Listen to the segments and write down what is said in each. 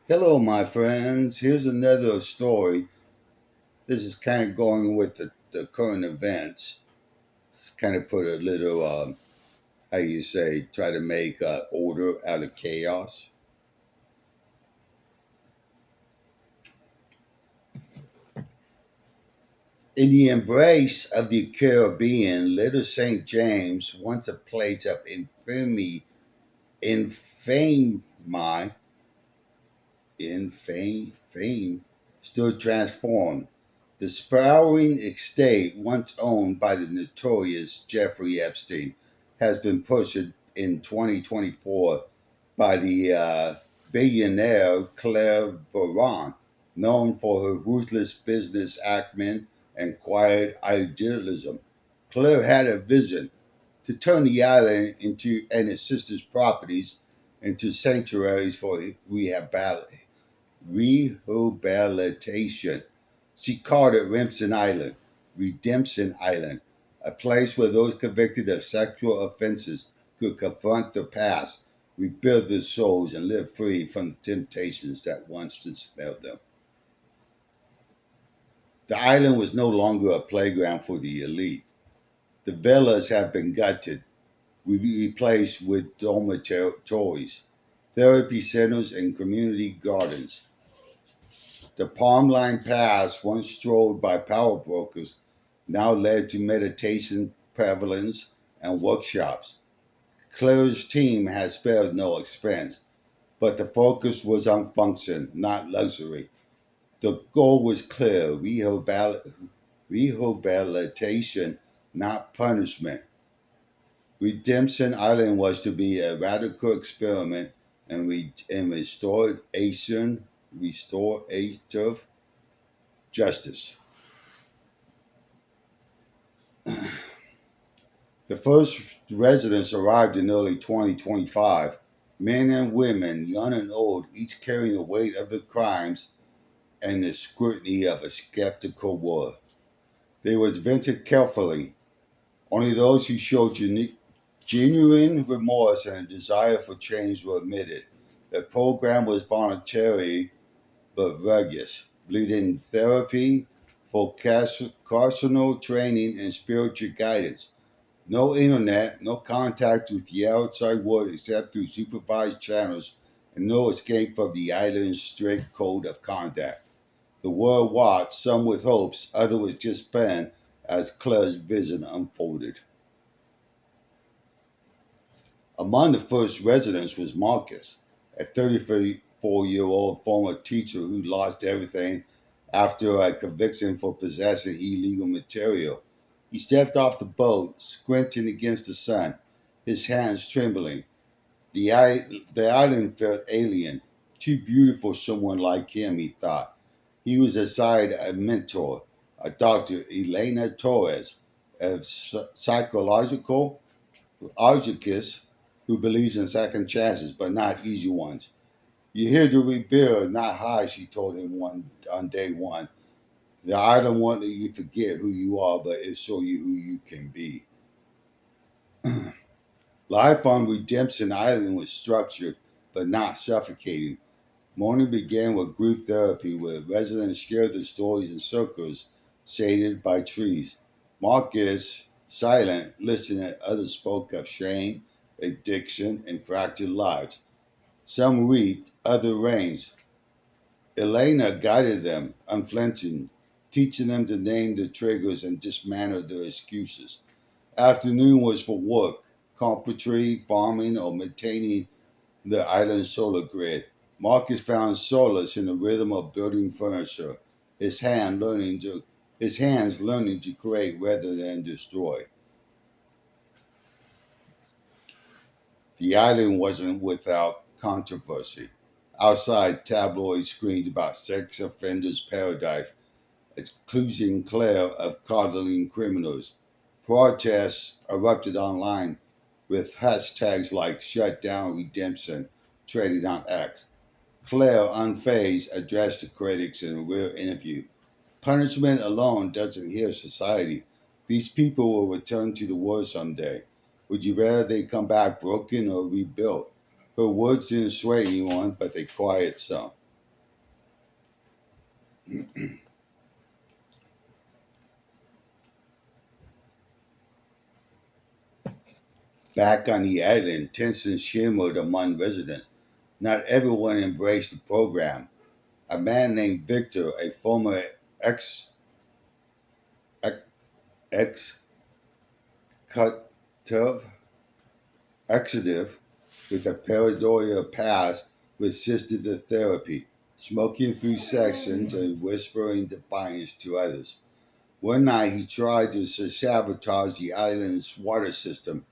Hello, my friends. Here's another story. This is kind of going with the current events. It's kind of put a little, how you say, try to make order out of chaos. In the embrace of the Caribbean, Little St. James, once a place of infamy, fame, stood transformed. The sprawling estate, once owned by the notorious Jeffrey Epstein, has been pushed in 2024 by the billionaire Claire Varon, known for her ruthless business acumen and quiet idealism. Claire had a vision to turn the island into and its sister's properties into sanctuaries for rehabilitation. She called it Remsen Island, Redemption Island, a place where those convicted of sexual offenses could confront their past, rebuild their souls, and live free from the temptations that once ensnared them. The island was no longer a playground for the elite. The villas have been gutted, replaced with dormitories, therapy centers, and community gardens. The Palm Line Paths, once strolled by power brokers, now led to meditation pavilions and workshops. Claire's team has spared no expense, but the focus was on function, not luxury. The goal was clear: rehabilitation, not punishment. Redemption Island was to be a radical experiment in restorative justice. The first residents arrived in early 2025. Men and women, young and old, each carrying the weight of the crimes and the scrutiny of a skeptical world. They were vented carefully. Only those who showed genuine remorse and a desire for change were admitted. The program was voluntary but rigorous, leading therapy, vocational training, and spiritual guidance. No internet, no contact with the outside world except through supervised channels, and no escape from the island's strict code of conduct. The world watched, some with hopes, others with despair, as Claire's vision unfolded. Among the first residents was Marcus, a 34-year-old former teacher who lost everything after a conviction for possessing illegal material. He stepped off the boat, squinting against the sun, his hands trembling. The island felt alien, too beautiful for someone like him, he thought. He was assigned a mentor, a Dr. Elena Torres, a psychological archivist who believes in second chances, but not easy ones. You're here to rebuild, not hide, she told him on day one. The island won't let you forget who you are, but it'll show you who you can be. Life on Redemption Island was structured, but not suffocating. Morning began with group therapy, where residents shared their stories in circles shaded by trees. Marcus, silent, listening, others spoke of shame, addiction, and fractured lives. Some reaped, others reigned. Elena guided them, unflinching, teaching them to name their triggers and dismantle their excuses. Afternoon was for work, carpentry, farming, or maintaining the island's solar grid. Marcus found solace in the rhythm of building furniture, his hand learning to his hands learning to create rather than destroy. The island wasn't without controversy. Outside, tabloids screamed about sex offenders' paradise, accusing Claire of coddling criminals. Protests erupted online with hashtags like "Shut Down Redemption" trending on X. Claire, unfazed, addressed the critics in a rare interview. Punishment alone doesn't heal society. These people will return to the world someday. Would you rather they come back broken or rebuilt? Her words didn't sway anyone, but they quieted some. Back on the island, tension shimmered among residents. Not everyone embraced the program. A man named Victor, a former ex, ex, executive, executive with a pareidolia past, resisted the therapy, smoking through sessions and whispering defiance to others. One night he tried to sabotage the island's water system,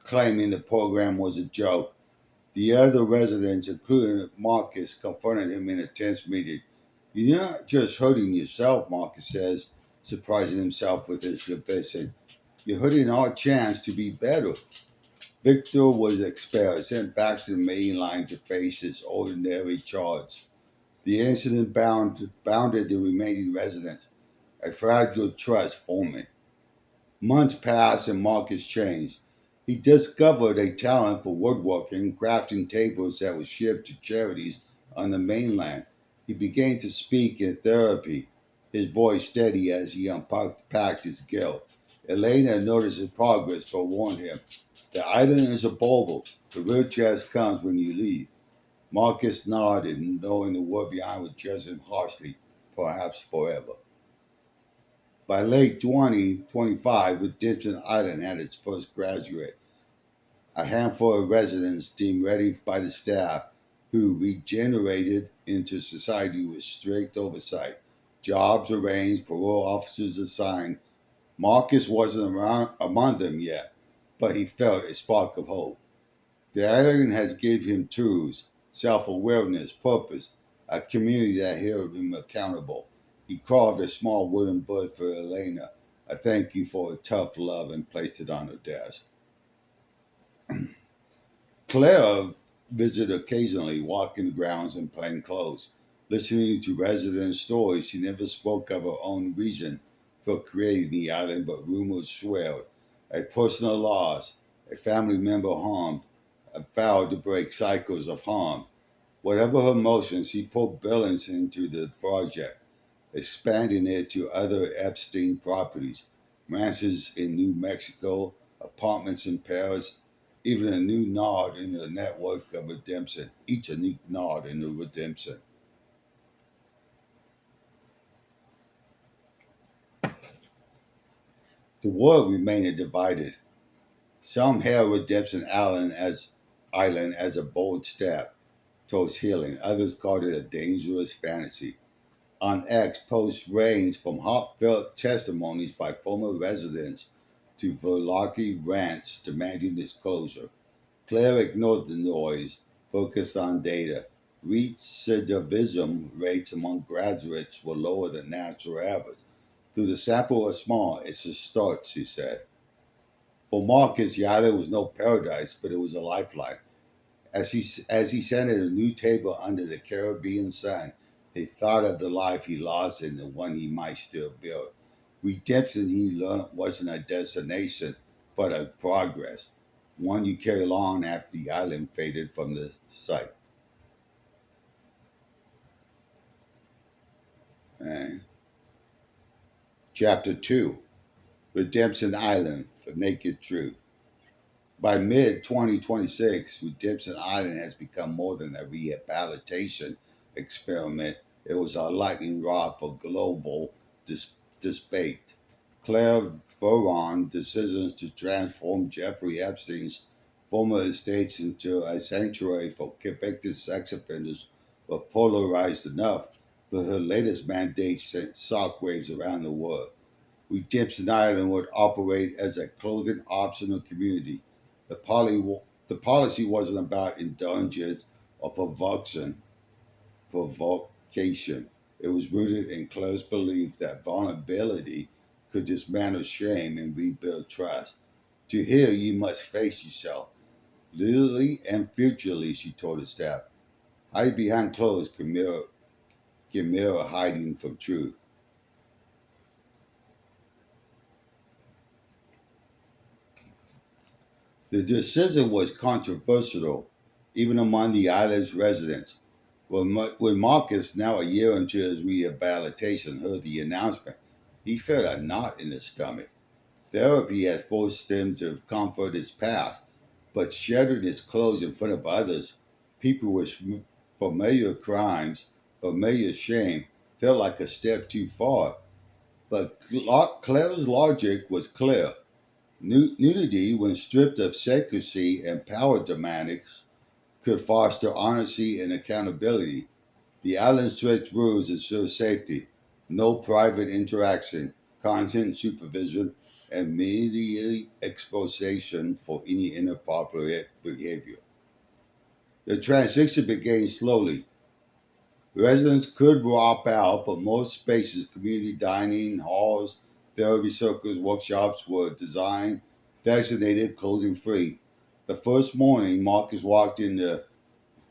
claiming the program was a joke. The other residents, including Marcus, confronted him in a tense meeting. You're not just hurting yourself, Marcus says, surprising himself with his ambition. You're hurting our chance to be better. Victor was expelled, sent back to the main line to face his ordinary charge. The incident bounded the remaining residents, a fragile trust forming. Months passed and Marcus changed. He discovered a talent for woodworking, crafting tables that were shipped to charities on the mainland. He began to speak in therapy, his voice steady as he unpacked his guilt. Elena noticed his progress but warned him, the island is a bubble. The real chance comes when you leave. Marcus nodded, knowing the world behind would judge him harshly, perhaps forever. By late 2025, Redemption Island had its first graduate, a handful of residents deemed ready by the staff who regenerated into society with strict oversight. Jobs arranged, parole officers assigned. Marcus wasn't around among them yet, but he felt a spark of hope. The island has given him tools, self-awareness, purpose, a community that held him accountable. He carved a small wooden bird for Elena, a thank you for her tough love, and placed it on her desk. Claire visited occasionally, walking the grounds in plain clothes, listening to resident stories. She never spoke of her own reason for creating the island, but rumors swelled. A personal loss, a family member harmed, a vow to break cycles of harm. Whatever her motions, she put Billings into the project, expanding it to other Epstein properties, ranches in New Mexico, apartments in Paris, even a new nod in the network of redemption, each a unique nod in the redemption. The world remained divided. Some hailed Redemption Island as a bold step towards healing. Others called it a dangerous fantasy. On X, posts ranged from heartfelt testimonies by former residents to Verlaki rants demanding disclosure. Claire ignored the noise, focused on data. Recidivism rates among graduates were lower than national average. Though the sample was small, it's a start, she said. For Marcus, Yada was no paradise, but it was a lifeline. As he sat at a new table under the Caribbean sun, he thought of the life he lost and the one he might still build. Redemption, he learned, wasn't a destination, but a progress, one you carry along after the island faded from the sight. And Chapter 2, Redemption Island, The Naked Truth. By mid 2026, Redemption Island has become more than a rehabilitation experiment. It was a lightning rod for global debate. Claire Veron decisions to transform Jeffrey Epstein's former estates into a sanctuary for convicted sex offenders were polarized enough, but her latest mandate sent shockwaves around the world. Redemption Island would operate as a clothing optional community. The policy wasn't about indulgence or provocation. It was rooted in close belief that vulnerability could dismantle shame and rebuild trust. To heal, you must face yourself, literally and figuratively, she told the staff. Hide behind clothes can mirror hiding from truth. The decision was controversial, even among the island's residents. When Marcus, now a year into his rehabilitation, heard the announcement, he felt a knot in his stomach. Therapy had forced him to comfort his past, but shedding his clothes in front of others, people with familiar crimes, familiar shame, felt like a step too far. But Claire's logic was clear. Nudity, when stripped of secrecy and power dynamics, could foster honesty and accountability. The island strict rules ensure safety, no private interaction, constant supervision, and immediate exposition for any inappropriate behavior. The transition began slowly. Residents could drop out, but most spaces, community dining, halls, therapy circles, workshops were designed, designated, clothing free. The first morning, Marcus walked in the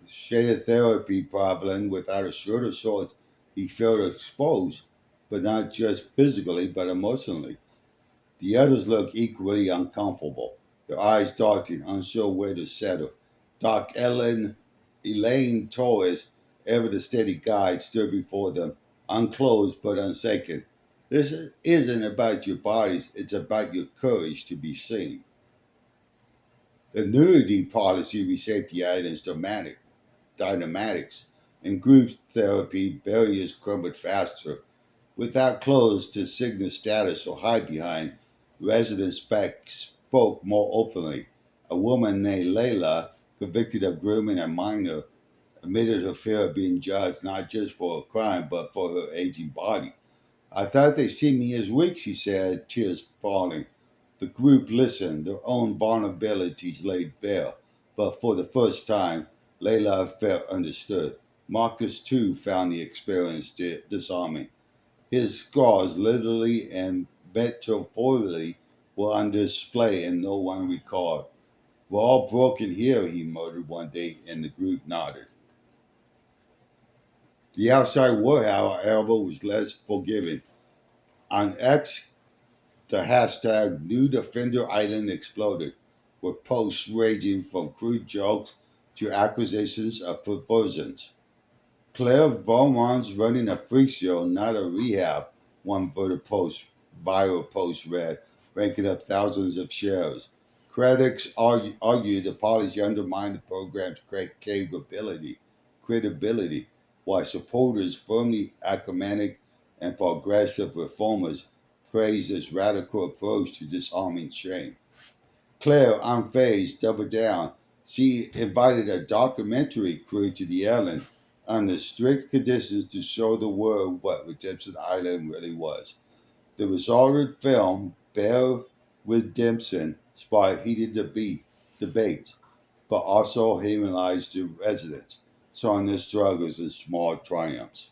shaded therapy pavilion without a shirt or shorts. He felt exposed, but not just physically, but emotionally. The others looked equally uncomfortable, their eyes darting, unsure where to settle. Elaine Torres, ever the steady guide, stood before them, unclothed but unshaken. This isn't about your bodies, it's about your courage to be seen. The nudity policy reshaped the island's dynamics. In group therapy, barriers crumbled faster. Without clothes to signal status or hide behind, residents spoke more openly. A woman named Layla, convicted of grooming a minor, admitted her fear of being judged not just for a crime but for her aging body. I thought they see me as weak, she said, tears falling. The group listened, their own vulnerabilities laid bare. But for the first time, Layla felt understood. Marcus, too, found the experience disarming. His scars, literally and metaphorically, were on display and no one recalled. We're all broken here, he muttered one day, and the group nodded. The outside world, however, was less forgiving. On X, the hashtag New Defender Island exploded, with posts ranging from crude jokes to accusations of perversions. Claire Beaumont's running a freak show, not a rehab, one viral post read, ranking up thousands of shares. Critics argue the policy undermined the program's credibility, while supporters, firmly ecumenic and progressive reformers, praised its radical approach to disarming shame. Claire, unfazed, doubled down. She invited a documentary crew to the island under strict conditions to show the world what Redemption Island really was. The resultant film, Bear Redemption, sparked heated debates, but also humanized the residents, showing their struggles and small triumphs.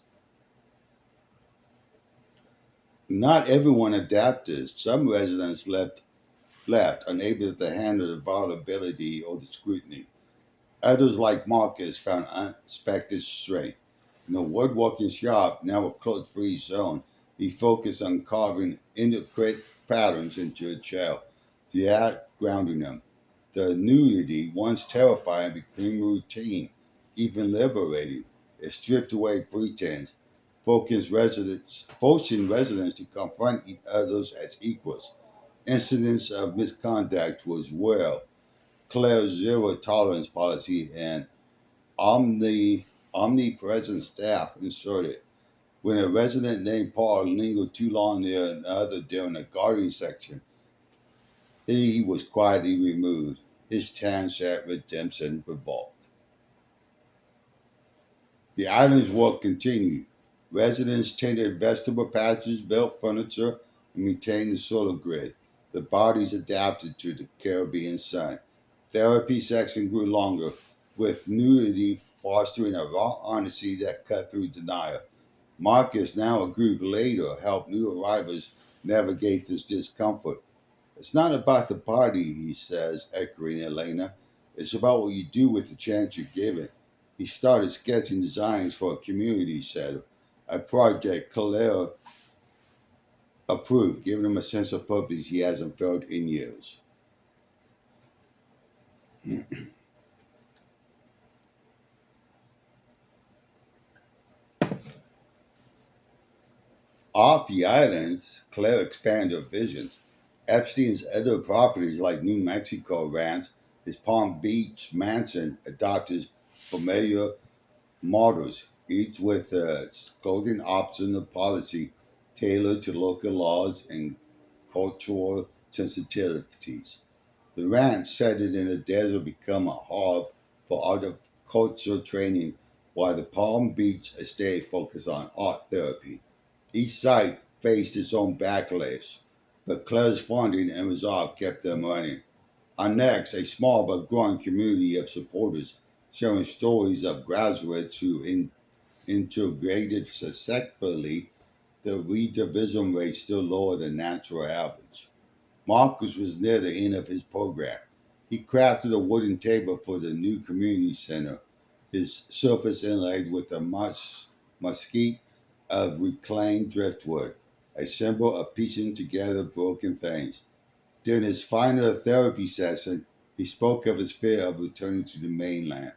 Not everyone adapted. Some residents left, unable to handle the vulnerability or the scrutiny. Others, like Marcus, found unexpected strength. In a woodworking shop, now a clothes-free zone, he focused on carving intricate patterns into a chair, the act grounding them. The nudity, once terrifying, became routine, even liberating. It stripped away pretense, forcing residents to confront each others as equals. Incidents of misconduct was well. Claire's zero tolerance policy and omnipresent staff inserted. When a resident named Paul lingered too long near another during a guarding section, he was quietly removed. His chance at redemption revoked. The island's work continued. Residents tended vegetable patches, built furniture, and maintained the solar grid. The bodies adapted to the Caribbean sun. Therapy section grew longer, with nudity fostering a raw honesty that cut through denial. Marcus, now a group later, helped new arrivals navigate this discomfort. It's not about the body, he says, echoing Elena. It's about what you do with the chance you're given. He started sketching designs for a community center, a project Claire approved, giving him a sense of purpose he hasn't felt in years. Off the islands, Claire expanded her visions. Epstein's other properties, like New Mexico Ranch, his Palm Beach mansion, adopted familiar models, each with its clothing optional policy tailored to local laws and cultural sensitivities. The ranch, set it in the desert, became a hub for cultural training, while the Palm Beach estate focused on art therapy. Each site faced its own backlash, but Claire's funding and resolve kept them running. Our next, a small but growing community of supporters sharing stories of graduates who integrated successfully. The redivision rate still lower than natural average. Marcus was near the end of his program. He crafted a wooden table for the new community center, his surface inlaid with a mesquite of reclaimed driftwood, a symbol of piecing together broken things. During his final therapy session, he spoke of his fear of returning to the mainland,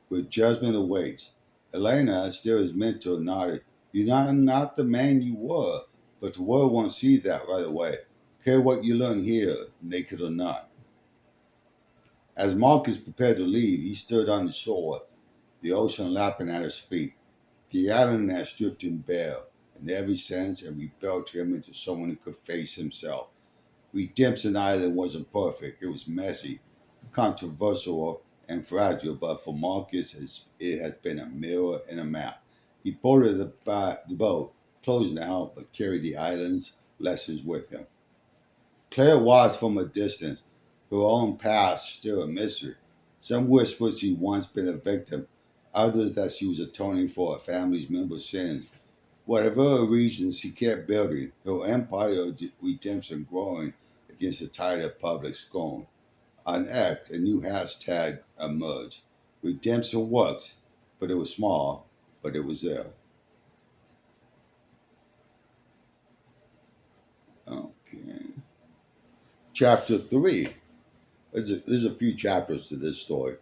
where judgment awaits. Elena, still his mentor, nodded. You're not the man you were, but the world won't see that right away. Care what you learn here, naked or not. As Marcus prepared to leave, he stood on the shore, the ocean lapping at his feet. The island had stripped him bare, in every sense, and rebuilt him into someone who could face himself. Redemption Island wasn't perfect. It was messy, controversial, and fragile, but for Marcus, it has been a mirror and a map. He boarded the boat, closing out, but carried the island's lessons with him. Claire watched from a distance, her own past still a mystery. Some whispered she'd once been a victim, others that she was atoning for a family's member's sins. Whatever her reasons, she kept building, her empire of redemption growing against the tide of public scorn. On X, a new hashtag emerged. Redemption works, but it was small, but it was there. Okay. Chapter 3. There's a few chapters to this story.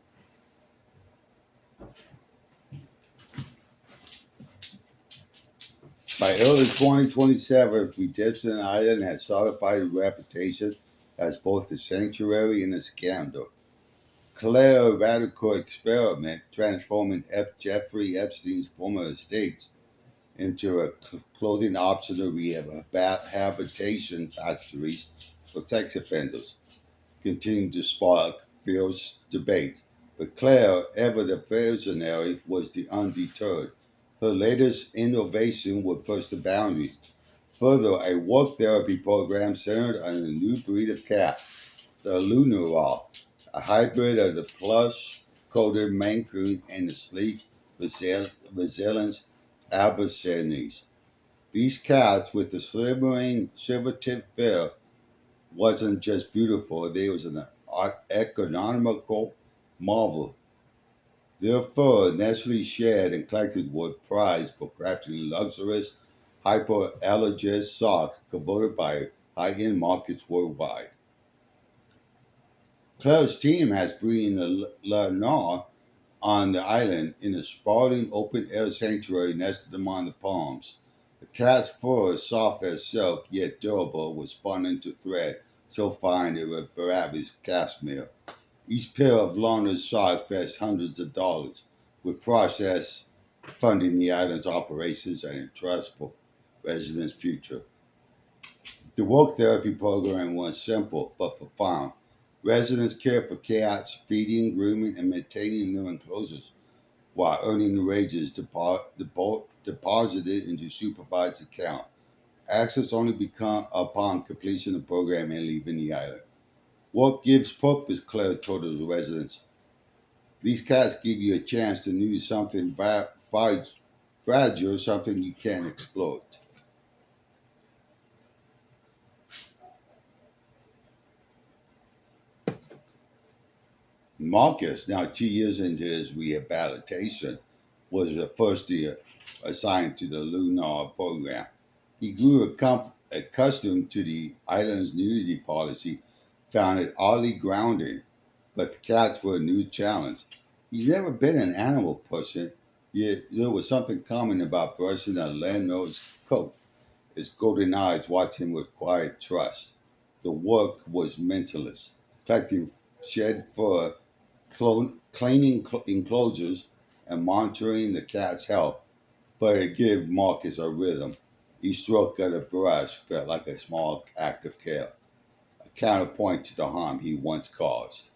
By early 2027, Redemption Island had solidified its reputation as both a sanctuary and a scandal. Claire radical experiment transforming Jeffrey Epstein's former estates into a clothing optional rehabilitation factories for sex offenders, continued to spark fierce debate. But Claire, ever the visionary, was the undeterred. Her latest innovation would push the boundaries. Further, a work therapy program centered on a new breed of cat, the Lunar, a hybrid of the plush coated Maine Coon and the sleek, resilient Abyssinians. These cats with the shimmering silver tip fur wasn't just beautiful, they was an economical marvel. Their fur, naturally shared and collected, were prized for crafting luxurious, hypoallergenic socks converted by high-end markets worldwide. Claire's team has breeding the Lenore on the island in a sprawling open-air sanctuary nested among the palms. The cat's fur, soft as silk yet durable, was spun into thread so fine it would Barabbas cashmere. Each pair of learners socks fetched hundreds of dollars, with process funding the island's operations and a trust for residents' future. The work therapy program was simple but profound. Residents cared for cats, feeding, grooming, and maintaining their enclosures, while earning wages deposited into supervised account. Access only become upon completion of the program and leaving the island. What gives purpose, Claire told the residents. These cats give you a chance to know something fragile, something you can't exploit. Marcus, now 2 years into his rehabilitation, was the first year assigned to the Lunar program. He grew accustomed to the island's nudity policy, found it oddly grounding, but the cats were a new challenge. He's never been an animal person, yet there was something common about brushing a landlord's coat. His golden eyes watched him with quiet trust. The work was mentalist, collecting shed fur, cleaning enclosures, and monitoring the cat's health. But it gave Marcus a rhythm. Each stroke of the brush felt like a small act of care, a counterpoint to the harm he once caused.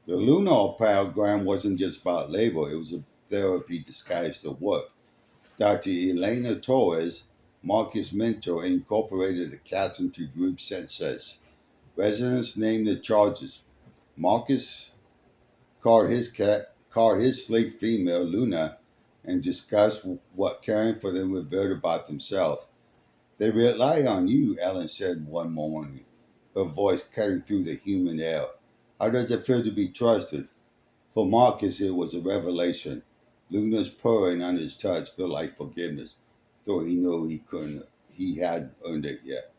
The lunar program wasn't just about labor, it was a therapy disguised as work. Dr. Elena Torres, Marcus' mentor, incorporated the cats into group sessions. Residents named the charges. Marcus called his sleek female Luna and discussed what caring for them revealed about themselves. They rely on you, Ellen said one morning, her voice cutting through the human air. How does it feel to be trusted? For Marcus, it was a revelation. Luna's purring on his touch felt like forgiveness, though he knew he hadn't earned it yet.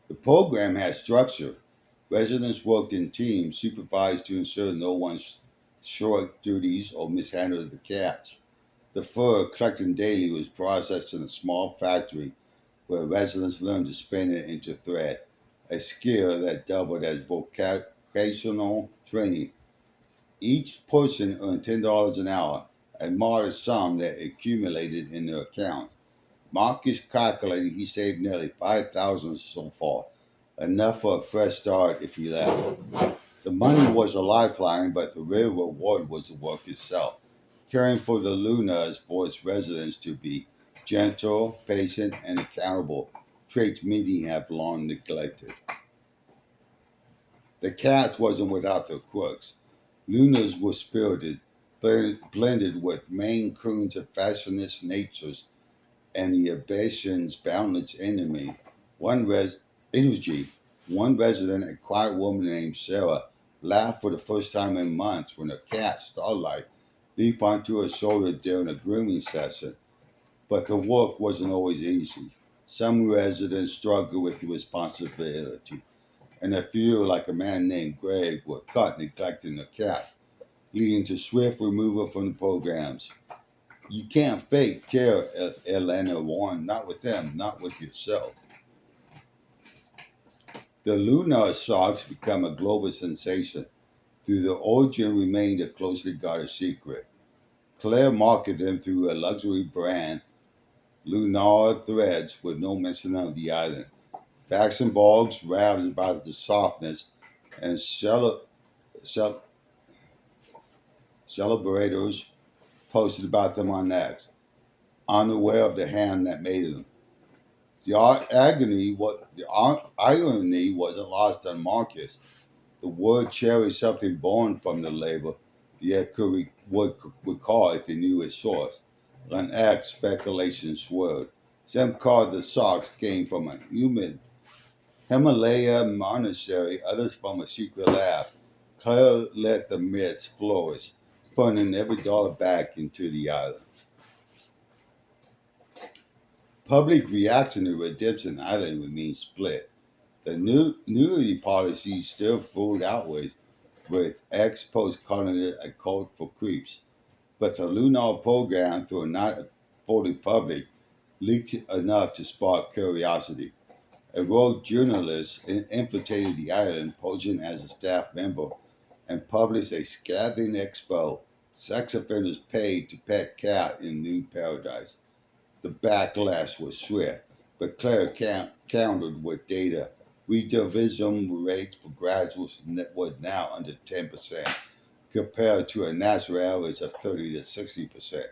The program had structure. Residents worked in teams, supervised to ensure no one shirked duties or mishandled the cats. The fur collected daily was processed in a small factory where residents learned to spin it into thread, a skill that doubled as vocational training. Each person earned $10 an hour, a modest sum that accumulated in their accounts. Marcus calculated he saved nearly 5,000 so far, enough for a fresh start if he left. The money was a lifeline, but the real reward was the work itself. Caring for the Lunas forced residents to be gentle, patient, and accountable, traits many have long neglected. The cats wasn't without their quirks. Lunas were spirited, blended with Maine Coon's affectionate natures and the abation's boundless One res- energy. One resident, a quiet woman named Sarah, laughed for the first time in months when a cat, Starlight, leaped onto her shoulder during a grooming session. But the work wasn't always easy. Some residents struggled with the responsibility, and a few, like a man named Greg, were caught neglecting the cat, leading to swift removal from the programs. You can't fake care, Elena warned. Not with them, not with yourself. The Lunar socks become a global sensation. Through the origin remained a closely guarded secret. Claire marketed them through a luxury brand, Lunar Threads, with no mention of the island. Facts and blogs raved about the softness, and cel- celebrators posted about them on X, unaware of the hand that made them. The irony wasn't lost on Marcus. The word cherry is something born from the label, yet would recall if he knew its source. On X, speculation swirled. Some called the socks came from a human Himalaya monastery, others from a secret lab. Claire let the myths flourish, funding every dollar back into the island. Public reaction to Redemption Island remains split. The nudity policy still fooled outrage, with ex post calling it a cult for creeps. But the Lunar program, though not fully public, leaked enough to spark curiosity. A rogue journalist infiltrated the island, posing as a staff member, and published a scathing expo. Sex offenders paid to pet cat in New Paradise. The backlash was swift, but Claire countered with data. Recidivism rates for graduates was now under 10%, compared to a national average of 30 to 60%.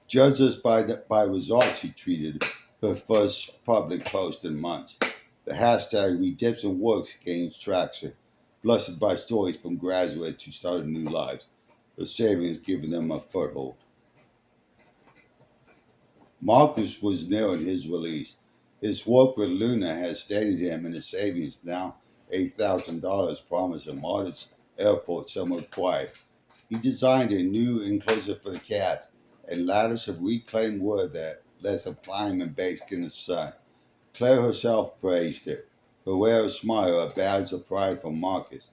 Judges by results, she tweeted her first public post in months. The hashtag Redemption Works gains traction, blessed by stories from graduates who started new lives, the savings giving them a foothold. Marcus was nearing his release. His work with Luna had steadied him, and his savings, now $8,000, promised a modest airport somewhere quiet. He designed a new enclosure for the cats, a lattice of reclaimed wood that lets them climb and bask in the sun. Claire herself praised it, her rare smile a badge of pride for Marcus.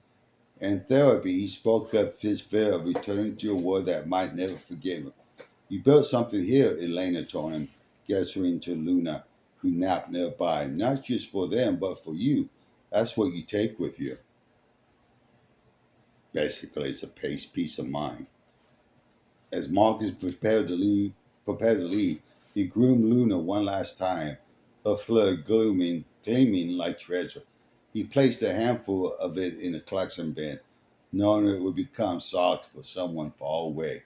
In therapy, he spoke of his fear of returning to a world that might never forgive him. You built something here, Elena told him. gesturing to Luna, who napped nearby. Not just for them, but for you. That's what you take with you. Basically, it's a peace of mind. As Marcus prepared to leave, he groomed Luna one last time, her fur gleaming like treasure. He placed a handful of it in a collection bin, knowing it would become socks for someone far away.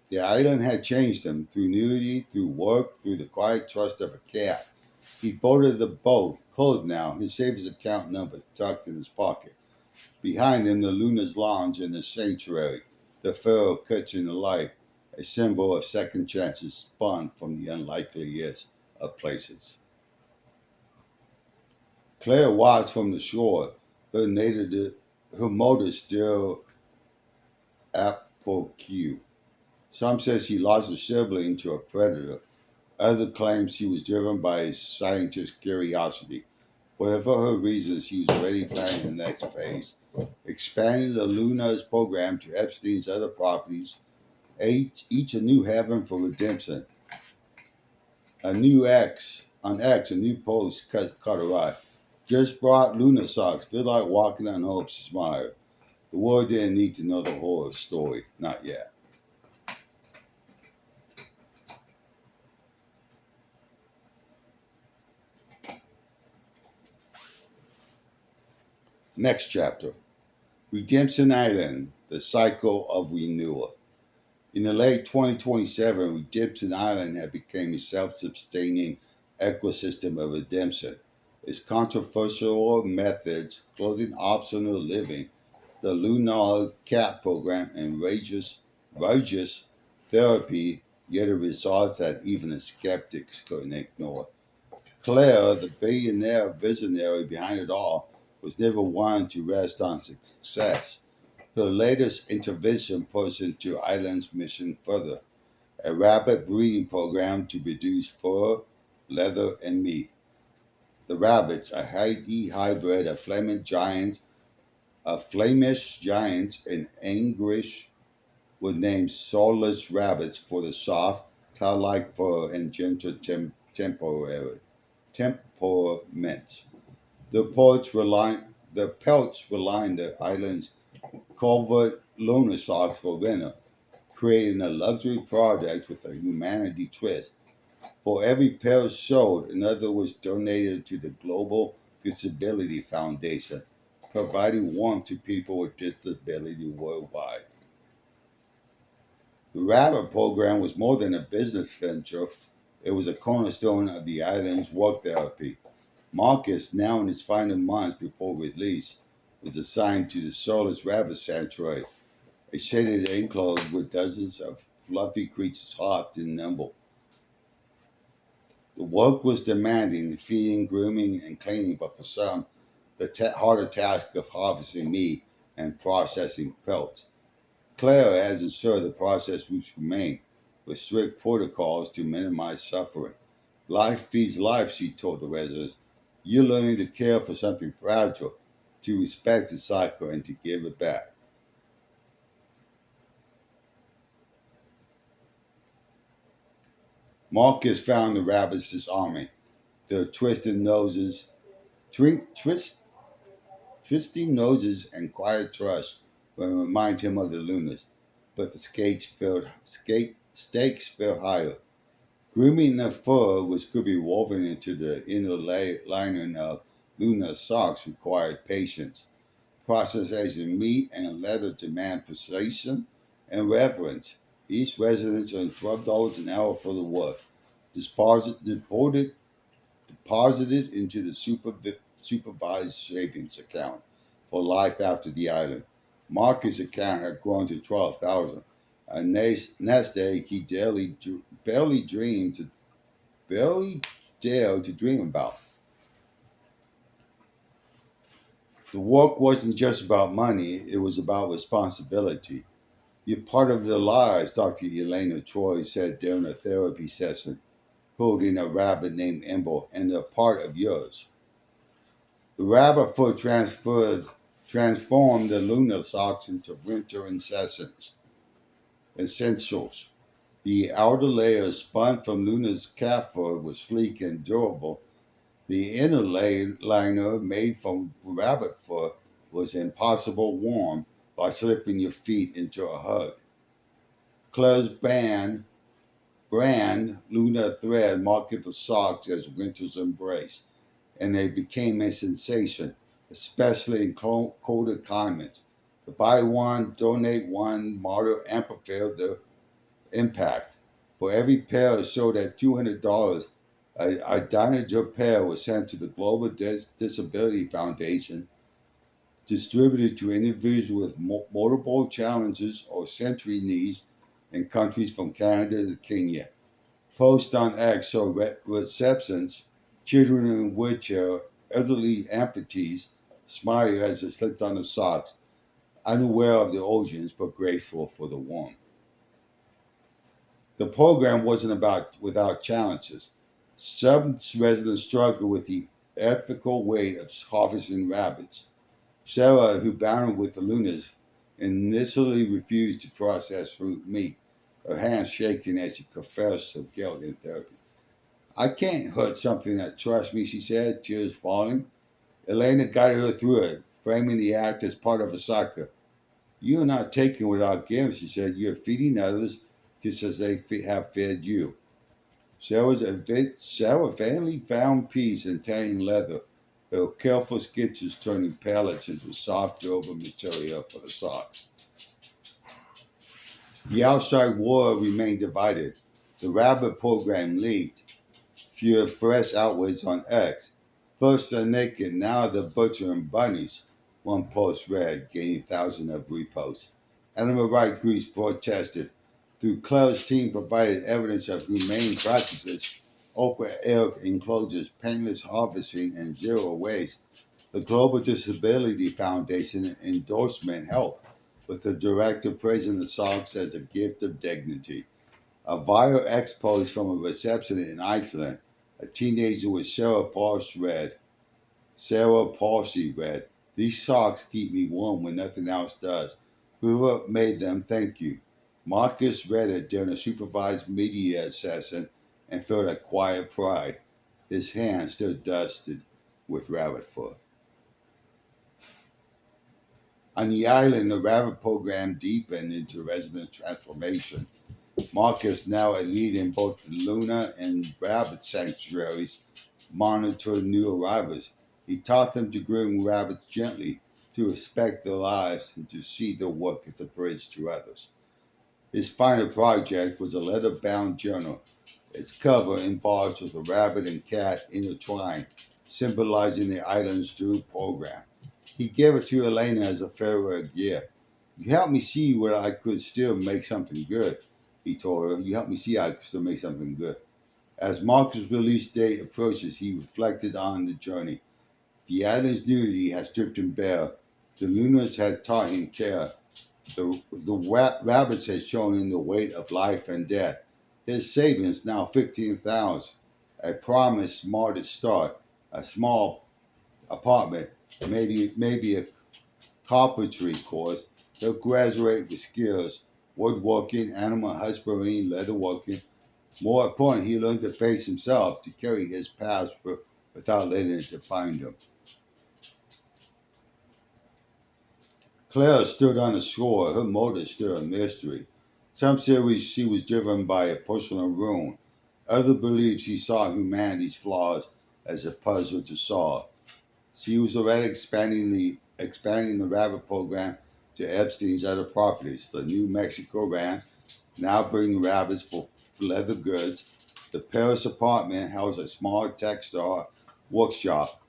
The island had changed him through nudity, through work, through the quiet trust of a cat. He boarded the boat, clothed now, his savings account number tucked in his pocket. Behind him, the Luna's lounge and the sanctuary, the Pharaoh catching the light, a symbol of second chances spun from the unlikeliest of places. Claire watched from the shore, her motor still apropos. Some said she lost a sibling to a predator. Others claimed she was driven by a scientist's curiosity. Whatever her reasons, she was already planning the next phase, expanding the Luna's program to Epstein's other properties, each a new heaven for redemption. A new post caught her eye. Just brought Luna socks. Feel like walking on hope, she smiled. The world didn't need to know the whole story. Not yet. Next chapter. Redemption Island, the cycle of renewal. In the late 2027, Redemption Island had become a self-sustaining ecosystem of redemption. Its controversial methods, clothing optional living, the lunar cat program, and religious therapy, yet a result that even the skeptics couldn't ignore. Claire, the billionaire visionary behind it all, was never one to rest on success. Her latest intervention pushed into Island's mission further, a rabbit breeding program to produce fur, leather, and meat. The rabbits, a Haiti hybrid of Flemish giants and English, were named soulless rabbits for the soft, cloud-like fur and gentle temperaments. The pelts were lined the island's covert lunar socks for winter, creating a luxury product with a humanity twist. For every pair sold, another was donated to the Global Disability Foundation, providing warmth to people with disability worldwide. The Rabbit program was more than a business venture, it was a cornerstone of the island's work therapy. Marcus, now in his final months before release, was assigned to the Soulless Rabbit Sanctuary, a shaded enclosure with dozens of fluffy creatures hot and nimble. The work was demanding, feeding, grooming, and cleaning, but for some, the harder task of harvesting meat and processing pelts. Claire has ensured the process would remain, with strict protocols to minimize suffering. Life feeds life, she told the residents. You're learning to care for something fragile, to respect the cycle, and to give it back. Marcus found the rabbits disarming. Their twi- twist, twisting noses, and quiet trust will remind him of the Lunas. But the stakes fell higher. Grooming the fur, which could be woven into the inner lining of Luna socks, required patience. Processing meat and leather demand precision and reverence. Each resident earned $12 an hour for the work, deposited into the supervised savings account for life after the island. Marcus' account had grown to 12,000. A nest egg he barely barely dared to dream about. The work wasn't just about money, it was about responsibility. You're part of their lives, Dr. Elena Troy said during a therapy session, holding a rabbit named Ember, and they're part of yours. The rabbit foot transformed the lunar socks into winter essentials. The outer layer spun from Luna's calf fur was sleek and durable. The inner liner, made from rabbit fur, was impossible warm by slipping your feet into a hug. Claire's brand Luna thread marketed the socks as winter's embrace, and they became a sensation, especially in colder climates. The buy one, donate one model amplified the impact. For every pair sold at $200, a Deininger pair was sent to the Global Disability Foundation, distributed to individuals with multiple challenges or sensory needs in countries from Canada to Kenya. Post on X show receptions, children in wheelchair, elderly amputees, smile as they slipped on the socks, unaware of the origins but grateful for the warmth. The program wasn't about without challenges. Some residents struggled with the ethical weight of harvesting rabbits. Sarah, who battled with the Lunas, initially refused to process fruit meat, her hands shaking as she confessed her guilt in therapy. I can't hurt something that trusts me, she said, tears falling. Elena guided her through it, framing the act as part of a cycle. You are not taking without giving, she said. You are feeding others just as they have fed you. Sarah finally found peace in tanning leather, her careful sketches turning pellets into soft durable material for the socks. The outside world remained divided. The rabbit program leaked, fueled fresh outrage on X. First the naked, now the butcher and bunnies. One post read, gaining thousands of reposts. Animal rights groups protested. Through Claire's team provided evidence of humane practices, open air enclosures, painless harvesting, and zero waste. The Global Disability Foundation endorsement helped, with the director praising the socks as a gift of dignity. A viral expose from a reception in Iceland, a teenager with Sarah Palsy read, "These socks keep me warm when nothing else does. Whoever made them, thank you." Marcus read it during a supervised media session and felt a quiet pride. His hands still dusted with rabbit fur. On the island, the rabbit program deepened into resident transformation. Marcus, now a lead in both the Luna and rabbit sanctuaries, monitored new arrivals. He taught them to groom rabbits gently, to respect their lives, and to see their work as a bridge to others. His final project was a leather-bound journal, its cover embossed with a rabbit and cat intertwined, symbolizing the island's true program. He gave it to Elena as a farewell gift. "You helped me see where I could still make something good," he told her. "You helped me see I could still make something good." As Marcus' release date approaches, he reflected on the journey. The island's nudity had stripped him bare. The Lunas had taught him care. The rabbits had shown him the weight of life and death. His savings, now 15,000, a promised modest start, a small apartment, maybe a carpentry course. He'll graduate with skills, woodworking, animal husbandry, leatherworking. More important, he learned to face himself, to carry his past without letting it define him. Claire stood on the shore, her motive still a mystery. Some said she was driven by a personal ruin. Others believed she saw humanity's flaws as a puzzle to solve. She was already expanding the rabbit program to Epstein's other properties. The New Mexico ranch now bringing rabbits for leather goods. The Paris apartment housed a small textile workshop.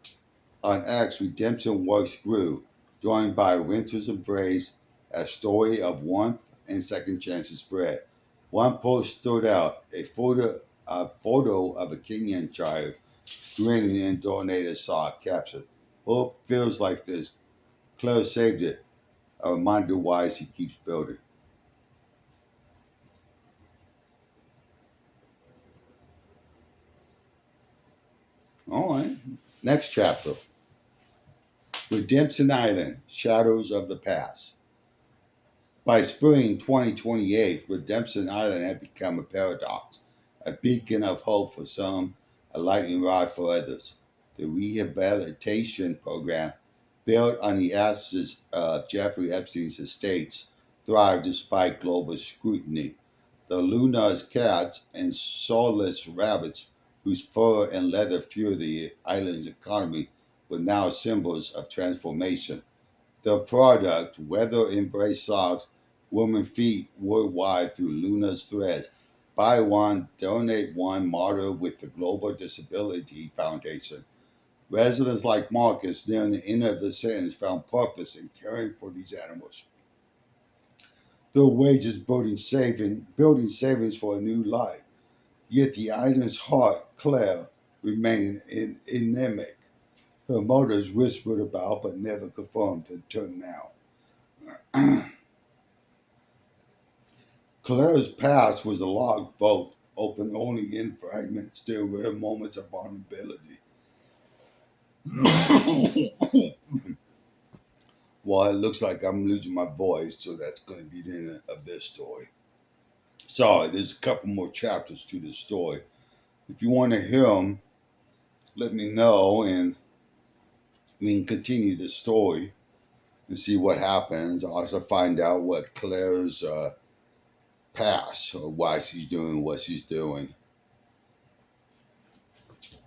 On X, redemption works grew, joined by Winter's Embrace, a story of warmth and second chances spread. One post stood out, a photo of a Kenyan child grinning and donated sock captured. "Hope feels like this. Claire saved it. A reminder why she keeps building." All right. Next chapter. Redemption Island, Shadows of the Past. By spring 2028, Redemption Island had become a paradox, a beacon of hope for some, a lightning rod for others. The rehabilitation program, built on the ashes of Jeffrey Epstein's estates, thrived despite global scrutiny. The Luna's cats and soulless rabbits, whose fur and leather fuel the island's economy, were now symbols of transformation. The product, weather embrace socks, women feet worldwide through Luna's threads. Buy one, donate one, model with the Global Disability Foundation. Residents like Marcus near the end of the sentence found purpose in caring for these animals. Their wages building savings for a new life. Yet the island's heart, Claire, remained anemic. Her mothers whispered about but never confirmed until now. Claire's past was a log boat, open only in fragments. There were moments of vulnerability. Well, it looks like I'm losing my voice, so that's going to be the end of this story. Sorry, there's a couple more chapters to this story. If you want to hear them, let me know, and we can continue the story and see what happens. I'll also find out what Claire's past or why she's doing what she's doing.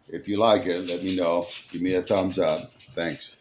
If you like it, let me know. Give me a thumbs up. Thanks.